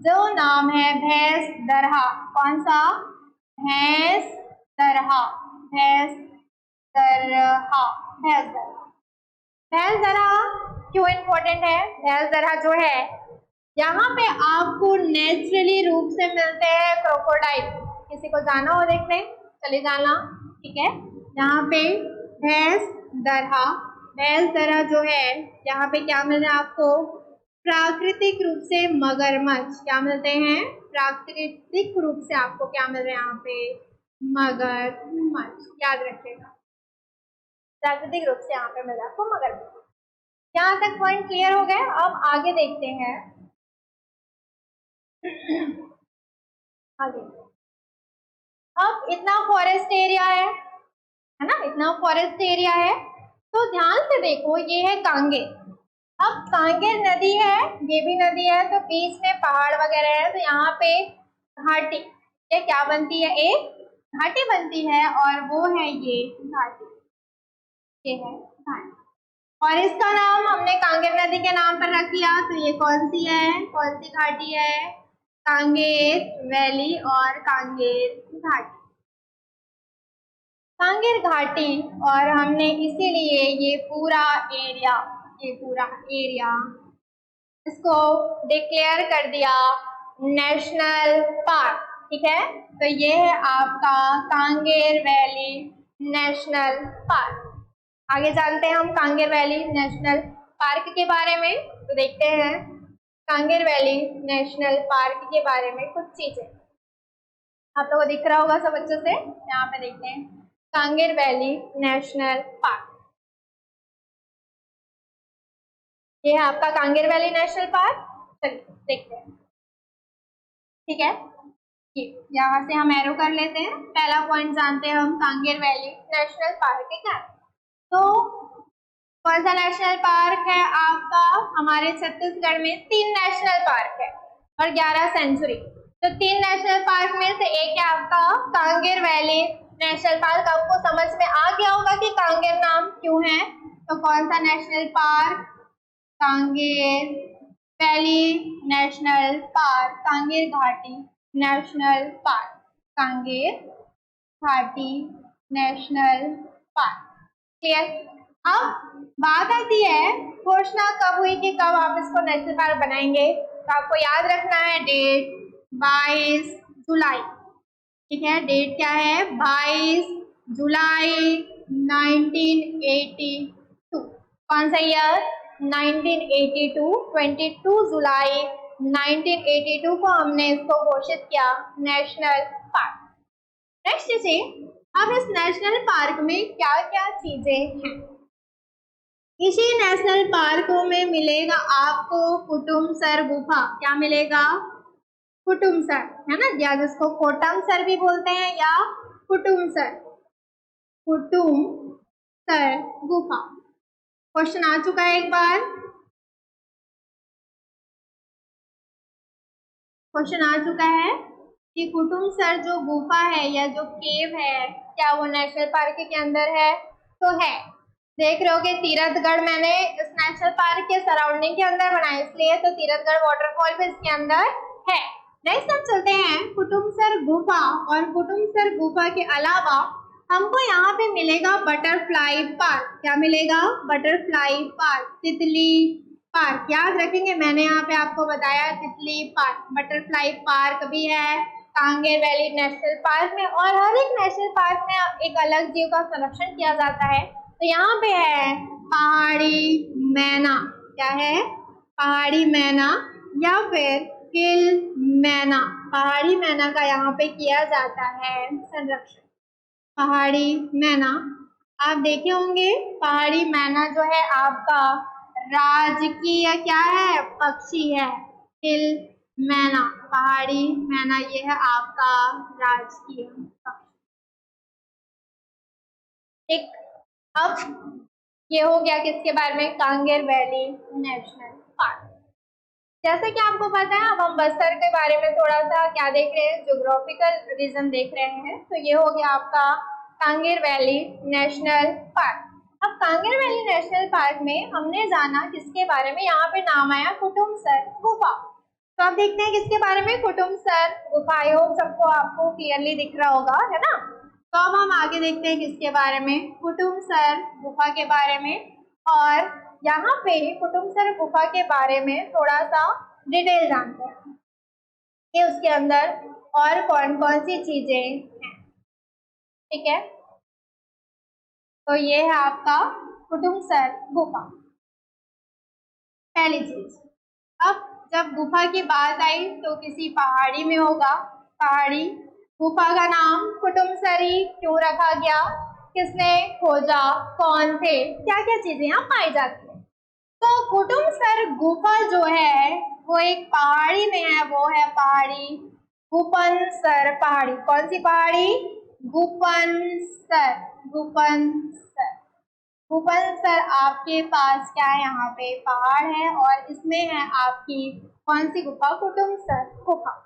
S1: जो नाम है भैंस दरहा। कौन सा, भैंस दरहा, भैंस दरहा, भैंस दरहा। भैंस दरहा क्यों इम्पोर्टेंट है, भैंस दरहा जो है यहाँ पे आपको नेचुरली रूप से मिलते हैं क्रोकोडाइल। किसी को जाना हो देखने, चले जाना, ठीक है। यहाँ पे भैंस दरहा जो है, यहाँ पे क्या मिल रहा है आपको, प्राकृतिक रूप से मगरमच्छ। क्या मिलते हैं, प्राकृतिक रूप से आपको क्या मिल रहे हैं यहाँ पे, मगरमच्छ। याद रखिएगा, प्राकृतिक रूप से यहाँ पे मिल रहा है आपको मगरमच्छ। यहाँ तक पॉइंट क्लियर हो गए। अब आगे देखते हैं, आगे। अब इतना फॉरेस्ट एरिया है ना, इतना फॉरेस्ट एरिया है, तो ध्यान से देखो, ये है कांगेर। अब कांगेर नदी है, ये भी नदी है, तो बीच में पहाड़ वगैरह है, तो यहाँ पे घाटी, ये क्या बनती है, एक घाटी बनती है, और वो है ये घाटी, ये है घाटी। और इसका नाम हमने कांगेर नदी के नाम पर रख दिया। तो ये कौन सी है, कौन सी घाटी है, कांगेर वैली और कांगेर घाटी, कांगेर घाटी। और हमने इसीलिए ये पूरा एरिया इसको डिक्लेयर कर दिया नेशनल पार्क, ठीक है। तो ये है आपका कांगेर वैली नेशनल पार्क। आगे जानते हैं हम कांगेर वैली नेशनल पार्क के बारे में। तो देखते हैं कांगेर वैली नेशनल पार्क के बारे में कुछ चीजें। आप लोगों को दिख रहा होगा सब अच्छे से। यहाँ पे देखते हैं कांगेर वैली नेशनल पार्क, ये है आपका कांगेर वैली नेशनल पार्क। चलिए देखते हैं, ठीक है। ये यहाँ से हम एरो कर लेते हैं। पहला पॉइंट जानते हैं हम कांगेर वैली नेशनल पार्क के क्या। तो कौन सा नेशनल पार्क है आपका, हमारे छत्तीसगढ़ में 3 नेशनल पार्क है और 11 सेंचुरी। तो 3 नेशनल पार्क में से एक है आपका कांगेर वैली नेशनल पार्क। आपको समझ में आ गया होगा कि कांगेर नाम क्यों है। तो कौन सा national park, Kanger valley national park, Kanger घाटी नेशनल पार्क, कांगेर घाटी नेशनल पार्क। क्लियर। अब बात आती है घोषणा कब हुई कि कब आप इसको नेशनल पार्क बनाएंगे। तो आपको याद रखना है डेट 22 जुलाई। ठीक है, डेट क्या है 22 जुलाई 1982। कौन सा ईयर 1982, 22 जुलाई 1982 को हमने इसको घोषित किया नेशनल पार्क। नेक्स्ट लीजिए, अब इस नेशनल पार्क में क्या क्या चीजें हैं। इसी नेशनल पार्क में मिलेगा आपको कुटुमसर गुफा। क्या मिलेगा, कुटुमसर, है ना, या जिसको कोटमसर भी बोलते हैं या कुटुमसर, कुटुमसर गुफा। क्वेश्चन आ चुका है एक बार, क्वेश्चन आ चुका है कि कुटुमसर जो गुफा है या जो केव है क्या वो नेशनल पार्क के अंदर है, तो है। देख रहे हो कि तीरथगढ़ मैंने इस नेशनल पार्क के सराउंडिंग के अंदर बनाया, इसलिए तो तीरथगढ़ वाटरफॉल भी इसके अंदर है। नेक्स्ट हम चलते हैं कुटुमसर गुफा, और कुटुमसर गुफा के अलावा हमको यहाँ पे मिलेगा बटरफ्लाई पार्क। क्या मिलेगा, बटरफ्लाई पार्क, तितली पार्क। याद रखेंगे, मैंने यहाँ पे आपको बताया तितली पार्क, बटरफ्लाई पार्क भी है कांगेर वैली नेशनल पार्क में। और हर एक नेशनल पार्क में एक अलग जीव का संरक्षण किया जाता है, तो यहाँ पे है पहाड़ी मैना। क्या है, पहाड़ी मैना या फिर किल मैना। पहाड़ी मैना का यहाँ पे किया जाता है संरक्षण। पहाड़ी मैना आप देखे होंगे, पहाड़ी मैना जो है आपका राजकीय क्या है, पक्षी है। हिल मैना, पहाड़ी मैना, ये है आपका राजकीय पक्षी। ठीक, अब ये हो गया किसके बारे में, कांगेर वैली नेशनल पार्क। जैसा कि आपको पता है, अब हम बस्तर के बारे में थोड़ा सा क्या देख रहे हैं, ज्योग्राफिकल रीजन देख रहे हैं। तो ये हो गया आपका कांगेर वैली नेशनल पार्क। अब कांगेर वैली नेशनल पार्क में हमने जाना किसके बारे में, यहाँ पे नाम आया कुटुमसर गुफा। तो अब देखते हैं किसके बारे में, कुटुमसर गुफा। आई होप सबको आपको क्लियरली दिख रहा होगा, है ना। तो अब हम आगे देखते हैं किसके बारे में, कुटुमसर गुफा के बारे में। और यहाँ पे कुटुमसर गुफा के बारे में थोड़ा सा डिटेल जानते हैं कि उसके अंदर और कौन कौन सी चीजें हैं। ठीक है, तो ये है आपका कुटुमसर गुफा। पहली चीज, अब जब गुफा की बात आई तो किसी पहाड़ी में होगा। पहाड़ी, गुफा का नाम कुटुमसरी क्यों रखा गया, किसने खोजा, कौन थे, क्या क्या चीजें यहाँ पाई जाती है। तो कुटुमसर गुफा जो है वो एक पहाड़ी में है, वो है पहाड़ी गुपनसर पहाड़ी। कौन सी पहाड़ी, गुपनसर, गुपनसर। गुपनसर आपके पास क्या है, यहाँ पे पहाड़ है और इसमें है आपकी कौन सी गुफा, कुटुमसर गुफा।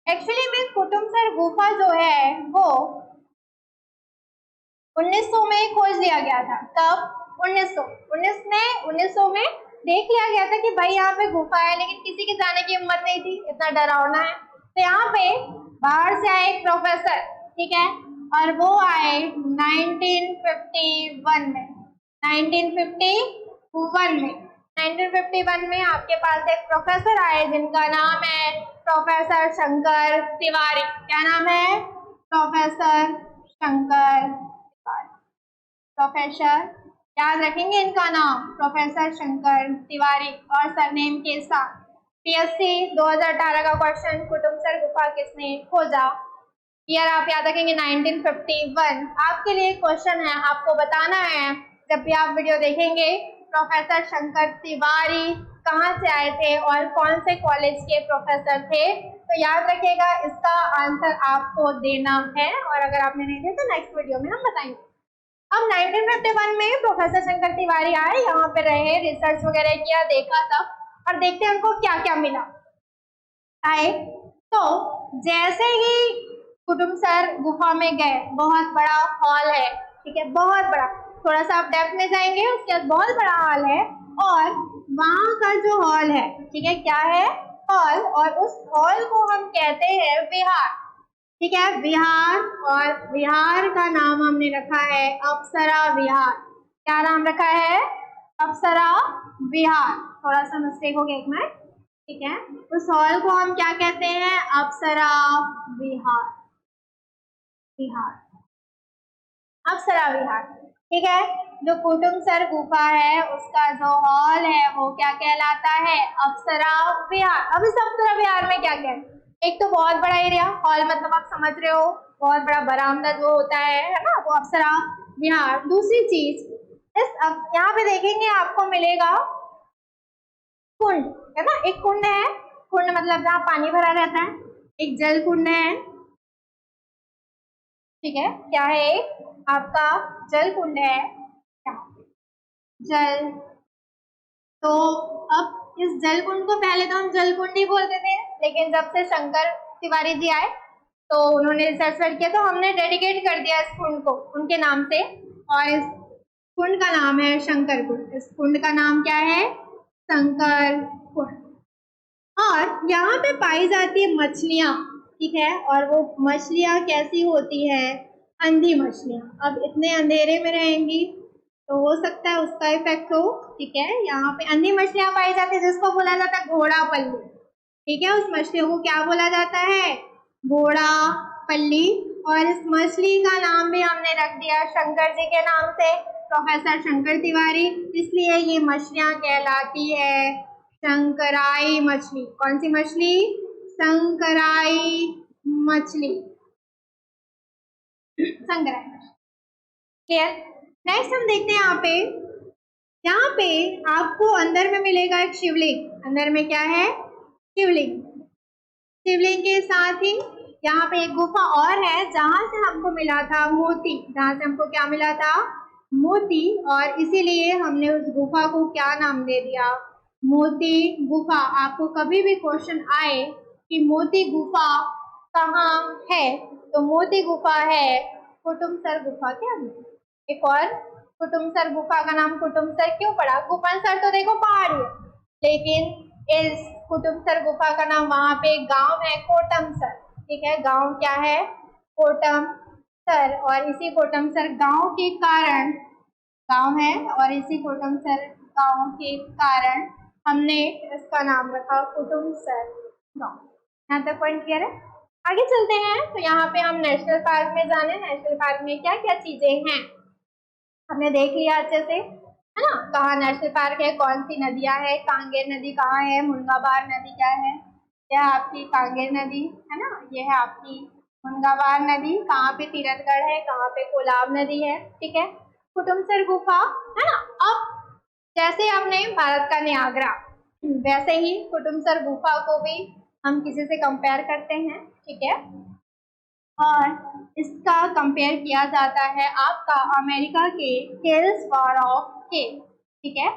S1: एक्चुअली में कुटुमसर गुफा जो है वो 1900 में खोज लिया गया था। कब, 1900 में देख लिया गया था कि भाई यहाँ पे गुफा है, लेकिन किसी के जाने की हिम्मत नहीं थी, इतना डरावना है। तो यहाँ पे बाहर से आए एक प्रोफेसर, ठीक है, और वो आए 1951 में। 1951 में आपके पास एक प्रोफेसर आए जिनका नाम है प्रोफेसर शंकर तिवारी। क्या नाम है, प्रोफेसर शंकर तिवारी। प्रोफेसर, याद रखेंगे इनका नाम, प्रोफेसर शंकर तिवारी और सरनेम के साथ। पीएससी 2018 का क्वेश्चन, कुटुमसर गुफा किसने खोजा, ईयर आप याद रखेंगे 1951। आपके लिए क्वेश्चन है, आपको बताना है जब भी आप वीडियो देखेंगे प्रोफेसर शंकर तिवारी कहाँ से आए थे और कौन से कॉलेज के प्रोफेसर थे। तो याद रखिएगा, इसका आंसर आपको देना है, और अगर आपने नहीं दिया तो नेक्स्ट वीडियो में हम बताएंगे। अब 1951 में प्रोफेसर शंकर तिवारी आए, यहाँ पे रहे, रिसर्च वगैरह किया, देखा तब, और देखते हैं उनको क्या क्या मिला। आए तो जैसे ही कुटुमसर गुफा में गए, बहुत बड़ा हॉल है, ठीक है, बहुत बड़ा, थोड़ा सा आप डेप्थ में जाएंगे उसके बाद बहुत बड़ा हॉल है, और वहां का जो हॉल है, ठीक है, क्या है, हॉल, और उस हॉल को हम कहते हैं विहार। ठीक है, विहार, और विहार का नाम हमने रखा है अप्सरा विहार। क्या नाम रखा है, अप्सरा विहार। थोड़ा सा मिस्टेक हो गया एक मिनट, ठीक है। उस हॉल को हम क्या कहते हैं, अप्सरा विहार। विहार, अप्सरा विहार। ठीक है, जो कुटुमसर गुफा है उसका जो हॉल है वो क्या कहलाता है? अप्सरा विहार। अब इस अप्सरा विहार में क्या क्या है? एक तो बहुत बड़ा एरिया, हॉल मतलब आप समझ रहे हो, बहुत बड़ा बरामदा जो होता है ना, वो अप्सरा विहार। दूसरी चीज, इस यहाँ पे देखेंगे आपको मिलेगा कुंड, है ना, एक कुंड है, कुंड मतलब जहाँ पानी भरा रहता है, एक जल कुंड है। ठीक है, क्या है? एक आपका जल कुंड है, जल। तो अब इस जल कुंड को पहले तो हम जल कुंड ही बोलते थे, लेकिन जब से शंकर तिवारी जी आए तो उन्होंने रिसर्च किया तो हमने डेडिकेट कर दिया इस कुंड को उनके नाम से, और इस कुंड का नाम है शंकर कुंड। इस कुंड का नाम क्या है? शंकर कुंड। और यहाँ पे पाई जाती है मछलियाँ, ठीक है, और वो मछलियाँ कैसी होती है? अंधी मछलियाँ। अब इतने अंधेरे में रहेंगी तो हो सकता है उसका इफेक्ट हो। ठीक है, यहाँ पे अंधी मछलियाँ पाई जाती है जिसको बोला जाता है घोड़ा पल्ली। ठीक है, उस मछलियों को क्या बोला जाता है? घोड़ा पल्ली। और इस मछली का नाम भी हमने रख दिया शंकर जी के नाम से, प्रोफेसर शंकर तिवारी, इसलिए ये मछलियाँ कहलाती है शंकराई मछली। कौन सी मछली? शंकराई मछली, शंकराई मछली। क्लियर? नेक्स्ट हम देखते हैं यहाँ पे आपको अंदर में मिलेगा एक शिवलिंग। अंदर में क्या है? शिवलिंग। शिवलिंग के साथ ही यहाँ पे एक गुफा और है जहां से हमको मिला था मोती, जहां से हमको क्या मिला था? मोती। और इसीलिए हमने उस गुफा को क्या नाम दे दिया? मोती गुफा। आपको कभी भी क्वेश्चन आए कि मोती गुफा कहाँ है, तो मोती गुफा है कुटुमसर गुफा के अंदर। एक और, कुटुमसर गुफा का नाम कुटुमसर क्यों पड़ा? कुटुमसर तो देखो पहाड़ है, लेकिन इस कुटुमसर गुफा का नाम, वहां पे एक गांव है कोटमसर। ठीक है, गांव क्या है? कोटमसर। और इसी कोटमसर गांव के कारण, गांव है और इसी कोटमसर गांव के कारण हमने इसका नाम रखा कुटुमसर गांव। यहाँ तक पॉइंट क्लियर है? आगे चलते हैं। तो यहाँ पे हम नेशनल पार्क में जाने, नेशनल पार्क में क्या क्या चीजें हैं हमने देख लिया अच्छे से, है ना। कहाँ नेशनल पार्क है, कौन सी नदियां है, कांगेर नदी कहाँ है, मुनगाबार नदी क्या है, यह आपकी कांगेर नदी है ना, ये है आपकी मुनगाबार नदी। कहाँ पे तीरथगढ़ है, कहाँ पे कोलाब नदी है। ठीक है, कुटुमसर गुफा, है ना। अब जैसे आपने भारत का नियाग्रा, वैसे ही कुटुमसर गुफा को भी हम किसी से कंपेयर करते हैं। ठीक है, और इसका कंपेयर किया जाता है आपका अमेरिका के केल्स वॉर ऑफ केव। ठीक है,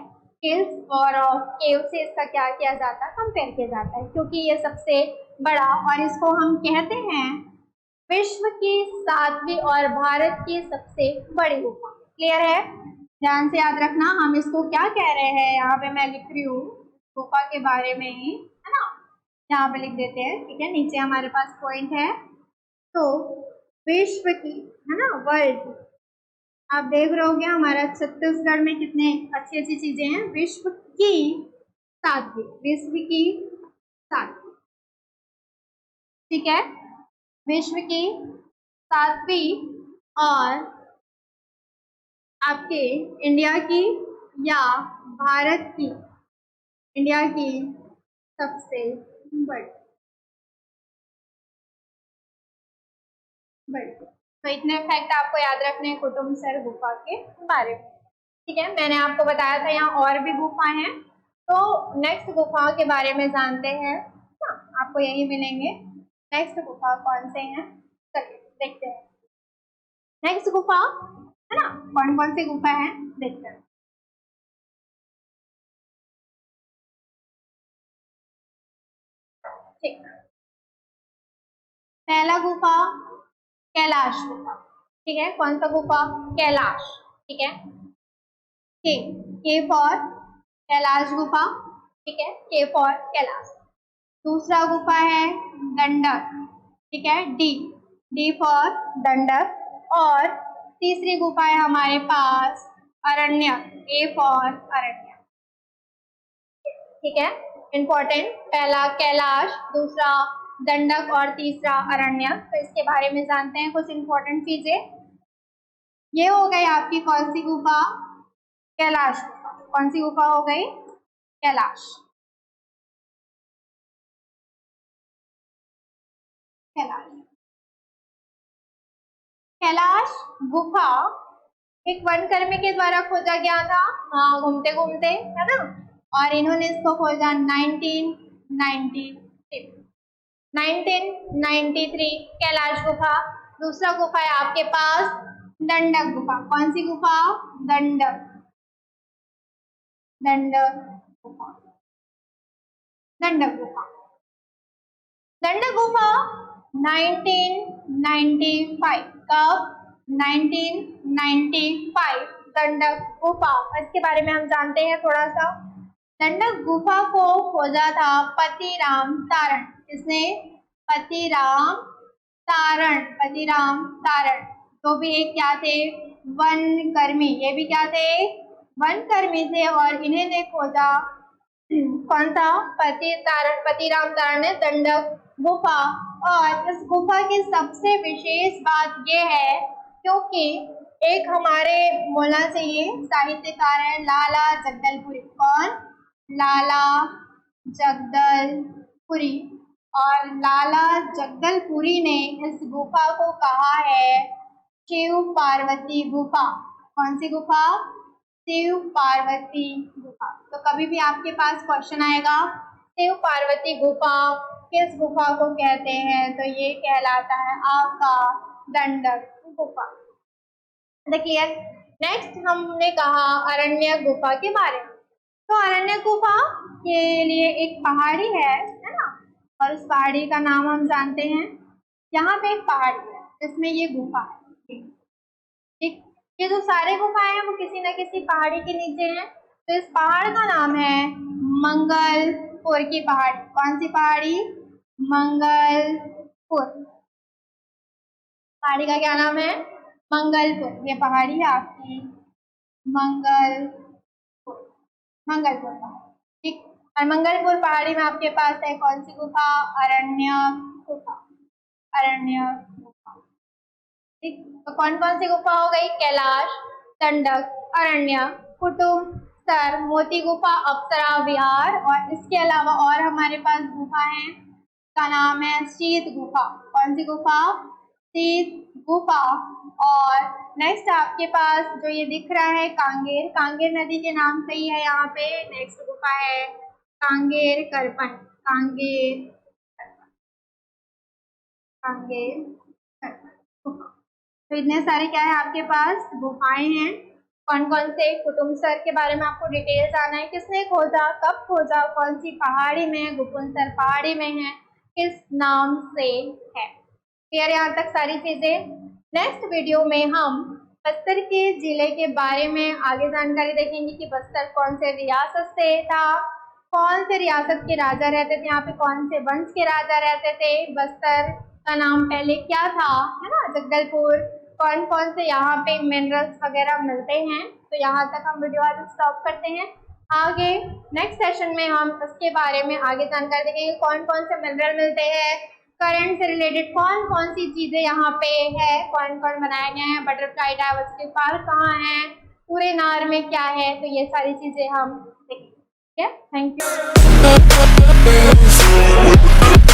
S1: केल्स वॉर ऑफ केव से इसका क्या किया जाता है? कंपेयर किया जाता है, क्योंकि ये सबसे बड़ा, और इसको हम कहते हैं विश्व की 7वीं और भारत की सबसे बड़ी गुफा। क्लियर है? ध्यान से याद रखना, हम इसको क्या कह रहे हैं, यहाँ पे मैं लिख रही हूँ गुफा के बारे में ही, है ना, यहाँ पे लिख देते हैं। ठीक है, नीचे हमारे पास पॉइंट है। तो विश्व की, है ना, वर्ल्ड, आप देख रहे होगे हमारा छत्तीसगढ़ में कितने अच्छी अच्छी चीजें हैं। विश्व की 7वीं, विश्व की 7वीं। ठीक है, विश्व की 7वीं और आपके इंडिया की या भारत की, इंडिया की सबसे बड़ी। तो इतने फैक्ट आपको याद रखने हैं कुटुमसर गुफा के बारे में। ठीक है, मैंने आपको बताया था यहाँ और भी गुफा हैं, तो नेक्स्ट गुफा के बारे में जानते हैं ना, आपको यही मिलेंगे। नेक्स्ट गुफा कौन से हैं, चलिए देखते हैं। नेक्स्ट गुफा, है ना, कौन कौन सी गुफा है देखते हैं। ठीक, पहला गुफा कैलाश गुफा। ठीक है, कौन सा गुफा? कैलाश। ठीक है, के फॉर कैलाश गुफा। ठीक है, के फॉर कैलाश। दूसरा गुफा है गंडक। ठीक है, डी फॉर दंडक। और तीसरी गुफा है हमारे पास अरण्यक, ए फॉर अरण्यक। ठीक है, इंपॉर्टेंट, पहला कैलाश, दूसरा दंडक और तीसरा अरण्यक। तो इसके बारे में जानते हैं कुछ इंपॉर्टेंट चीजें। ये हो गई आपकी कौन सी गुफा? कैलाश गुफा। कौन सी गुफा हो गई? कैलाश। कैलाश कैलाश गुफा एक वनकर्मी के द्वारा खोजा गया था, घूमते घूमते, है ना। और इन्होंने इसको खोजा 1993 कैलाश गुफा। दूसरा गुफा है आपके पास दंडक गुफा। कौन सी गुफा? दंडक गुफा। दंडक गुफा 1995। कब? 1995 दंडक गुफा। इसके बारे में हम जानते हैं थोड़ा सा। दंडक गुफा को खोजा था पतिराम तारण। किसने? पतिराम तारण। तो भी एक क्या थे? वन कर्मी। ये भी क्या थे? वन कर्मी थे। और इन्हें ने खोजा कौन था? पतिराम तारण ने दंडक गुफा। और इस गुफा की सबसे विशेष बात यह है क्योंकि एक हमारे बोलना चाहिए साहित्यकार है लाला जगदलपुरी। कौन? लाला जगदलपुरी। और लाला जगदलपुरी ने इस गुफा को कहा है शिव पार्वती गुफा। कौन सी गुफा? शिव पार्वती गुफा। तो कभी भी आपके पास क्वेश्चन आएगा शिव पार्वती गुफा किस गुफा को कहते हैं, तो ये कहलाता है आपका दंडक गुफा। क्लियर। नेक्स्ट हमने कहा अरण्य गुफा के बारे में। तो अरण्य गुफा के लिए एक पहाड़ी है ना, और उस पहाड़ी का नाम हम जानते हैं। यहाँ पे एक पहाड़ी है जिसमें ये गुफा है। ठीक, ये जो सारे गुफाएं हैं वो किसी न किसी पहाड़ी के नीचे हैं। तो इस पहाड़ का नाम है मंगलपुर की पहाड़ी। कौन सी पहाड़ी? मंगलपुर। पहाड़ी का क्या नाम है? मंगलपुर। ये पहाड़ी है आपकी मंगलपुर पहाड़ी। ठीक, और मंगलपुर पहाड़ी में आपके पास है कौन सी गुफा? अरण्यक गुफा। ठीक, तो कौन कौन सी गुफा हो गई? कैलाश, दंडक, अरण्यक, कुटुम्ब सर, मोती गुफा, अप्सरा विहार। और इसके अलावा और हमारे पास गुफा है, का नाम है शीत गुफा। कौन सी गुफा? शीत गुफा। और नेक्स्ट आपके पास जो ये दिख रहा है कांगेर नदी के नाम से ही है यहाँ पे। नेक्स्ट गुफा है कांगेर करपन। तो इतने सारे क्या है आपके पास गुफाएं हैं। कौन कौन से? कुटुम्ब सर के बारे में आपको डिटेल जानना है। किसने खोजा, कब खोजा, कौन सी पहाड़ी में है, कुटुम्ब सर पहाड़ी में है, किस नाम से है। क्लियर यहाँ तक सारी चीजें। नेक्स्ट वीडियो में हम बस्तर के जिले के बारे में आगे जानकारी देखेंगे कि बस्तर कौन से रियासत से था, कौन से रियासत के राजा रहते थे, यहाँ पे कौन से वंश के राजा रहते थे, बस्तर का नाम पहले क्या था, है ना, जगदलपुर, कौन कौन से यहाँ पे मिनरल्स वगैरह मिलते हैं। तो यहाँ तक हम वीडियो आज स्टॉप करते हैं। आगे नेक्स्ट सेशन में हम इसके बारे में आगे जानकारी देखेंगे कौन कौन से मिनरल मिलते हैं, करंट से रिलेटेड कौन कौन सी चीजें यहाँ पे है, कौन कौन बनाए गए हैं, बटरफ्लाई डायवर्सिटी पार्क कहाँ है, पूरे नार में क्या है। तो ये सारी चीजें हम देखेंगे। Thank you.